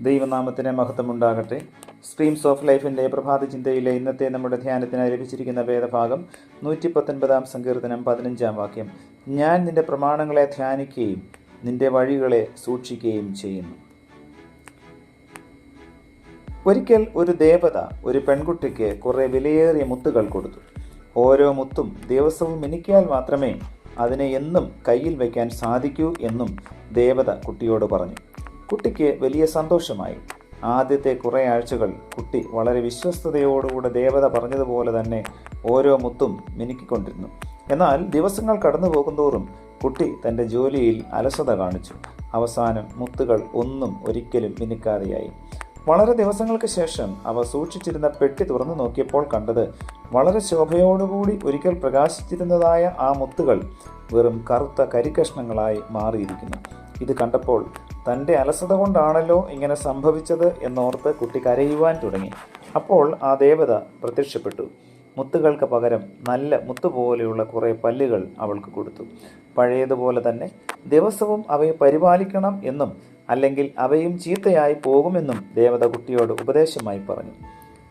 ദൈവനാമത്തിന് മഹത്വമുണ്ടാകട്ടെ. Streams of ലൈഫിൻ്റെ പ്രഭാത ചിന്തയിലെ ഇന്നത്തെ നമ്മുടെ ധ്യാനത്തിനായി ലഭിച്ചിരിക്കുന്ന വേദഭാഗം 119 സങ്കീർത്തനം 15 വാക്യം. ഞാൻ നിന്റെ പ്രമാണങ്ങളെ ധ്യാനിക്കുകയും നിന്റെ വഴികളെ സൂക്ഷിക്കുകയും ചെയ്യുന്നു. ഒരിക്കൽ ഒരു ദേവത ഒരു പെൺകുട്ടിക്ക് കുറെ വിലയേറിയ മുത്തുകൾ കൊടുത്തു. ഓരോ മുത്തും ദിവസവും മിനുക്കിയാൽ മാത്രമേ അതിനെ എന്നും കയ്യിൽ വയ്ക്കാൻ സാധിക്കൂ എന്നും ദേവത കുട്ടിയോട് പറഞ്ഞു. കുട്ടിക്ക് വലിയ സന്തോഷമായി. ആദ്യത്തെ കുറേ ആഴ്ചകൾ കുട്ടി വളരെ വിശ്വസ്തയോടുകൂടെ ദേവത പറഞ്ഞതുപോലെ തന്നെ ഓരോ മുത്തും മിനുക്കിക്കൊണ്ടിരുന്നു. എന്നാൽ ദിവസങ്ങൾ കടന്നു പോകുന്തോറും കുട്ടി തൻ്റെ ജോലിയിൽ അലസത കാണിച്ചു. അവസാനം മുത്തുകൾ ഒന്നും ഒരിക്കലും മിനുക്കാതെയായി. വളരെ ദിവസങ്ങൾക്ക് ശേഷം അവ സൂക്ഷിച്ചിരുന്ന പെട്ടി തുറന്നു നോക്കിയപ്പോൾ കണ്ടത് വളരെ ശോഭയോടുകൂടി ഒരിക്കൽ പ്രകാശിച്ചിരുന്നതായ ആ മുത്തുകൾ വെറും കറുത്ത കരിക്കഷ്ണങ്ങളായി മാറിയിരിക്കുന്നു. ഇത് കണ്ടപ്പോൾ തൻ്റെ അലസത കൊണ്ടാണല്ലോ ഇങ്ങനെ സംഭവിച്ചത് എന്നോർത്ത് കുട്ടി കരയുവാൻ തുടങ്ങി. അപ്പോൾ ആ ദേവത പ്രത്യക്ഷപ്പെട്ടു. മുത്തുകൾക്ക് പകരം നല്ല മുത്തുപോലെയുള്ള കുറേ പല്ലുകൾ അവൾക്ക് കൊടുത്തു. പഴയതുപോലെ തന്നെ ദിവസവും അവയെ പരിപാലിക്കണം എന്നും അല്ലെങ്കിൽ അവയും ചീത്തയായി പോകുമെന്നും ദേവത കുട്ടിയോട് ഉപദേശമായി പറഞ്ഞു.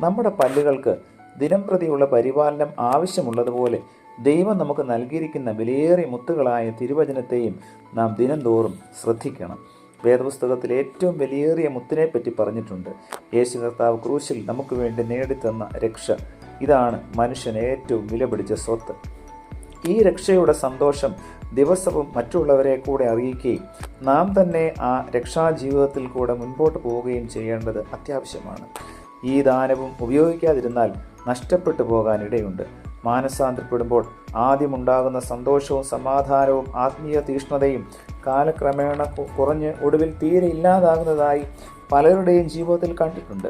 നമ്മുടെ പല്ലുകൾക്ക് ദിനം പ്രതിയുള്ള പരിപാലനം ആവശ്യമുള്ളതുപോലെ ദൈവം നമുക്ക് നൽകിയിരിക്കുന്ന വിലയേറിയ മുത്തുകളായ തിരുവചനത്തെയും നാം ദിനംതോറും ശ്രദ്ധിക്കണം. വേദപുസ്തകത്തിൽ ഏറ്റവും വിലയേറിയ മുത്തിനെപ്പറ്റി പറഞ്ഞിട്ടുണ്ട്. യേശു കർത്താവ് ക്രൂശിൽ നമുക്ക് വേണ്ടി നേടിത്തന്ന രക്ഷ, ഇതാണ് മനുഷ്യന് ഏറ്റവും വിലപിടിച്ച സ്വത്ത്. ഈ രക്ഷയുടെ സന്തോഷം ദിവസവും മറ്റുള്ളവരെ കൂടെ അറിയിക്കുകയും നാം തന്നെ ആ രക്ഷാജീവിതത്തിൽ കൂടെ മുൻപോട്ട് പോവുകയും ചെയ്യേണ്ടത് അത്യാവശ്യമാണ്. ഈ ദാനവും ഉപയോഗിക്കാതിരുന്നാൽ നഷ്ടപ്പെട്ടു പോകാനിടയുണ്ട്. മാനസാന്തരപ്പെടുമ്പോൾ ആദ്യമുണ്ടാകുന്ന സന്തോഷവും സമാധാനവും ആത്മീയ തീഷ്ണതയും കാലക്രമേണ കുറഞ്ഞ് ഒടുവിൽ തീരെ ഇല്ലാതാകുന്നതായി പലരുടെയും ജീവിതത്തിൽ കണ്ടിട്ടുണ്ട്.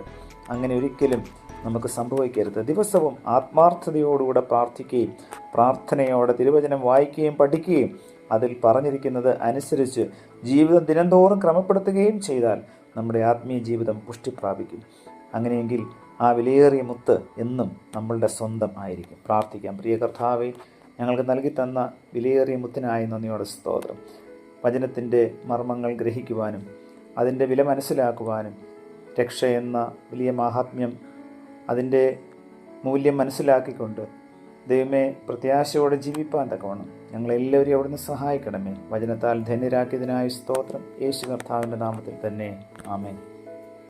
അങ്ങനെ ഒരിക്കലും നമുക്ക് സംഭവിക്കരുത്. ദിവസവും ആത്മാർത്ഥതയോടുകൂടെ പ്രാർത്ഥിക്കുകയും പ്രാർത്ഥനയോടെ തിരുവചനം വായിക്കുകയും പഠിക്കുകയും അതിൽ പറഞ്ഞിരിക്കുന്നത് അനുസരിച്ച് ജീവിതം ദിനംതോറും ക്രമപ്പെടുത്തുകയും ചെയ്താൽ നമ്മുടെ ആത്മീയ ജീവിതം പുഷ്ടി പ്രാപിക്കും. അങ്ങനെയെങ്കിൽ ആ വിലയേറിയ മുത്ത് എന്നും നമ്മളുടെ സ്വന്തം ആയിരിക്കും. പ്രാർത്ഥിക്കാം. പ്രിയ കർത്താവേ, ഞങ്ങൾക്ക് നൽകി തന്ന വിലയേറിയ മുത്തിനായി നന്ദിയോടെ സ്തോത്രം. വചനത്തിൻ്റെ മർമ്മങ്ങൾ ഗ്രഹിക്കുവാനും അതിൻ്റെ വില മനസ്സിലാക്കുവാനും രക്ഷ എന്ന വലിയ മാഹാത്മ്യം, അതിൻ്റെ മൂല്യം മനസ്സിലാക്കിക്കൊണ്ട് ദൈവമേ പ്രത്യാശയോടെ ജീവിപ്പാൻ തക്കവണ്ണം ഞങ്ങളെല്ലാവരെയും അവിടുന്ന് സഹായിക്കണമേ. വചനത്താൽ ധന്യരാക്കിയതിനായി സ്തോത്രം. യേശു കർത്താവിൻ്റെ നാമത്തിൽ തന്നെ ആമേൻ.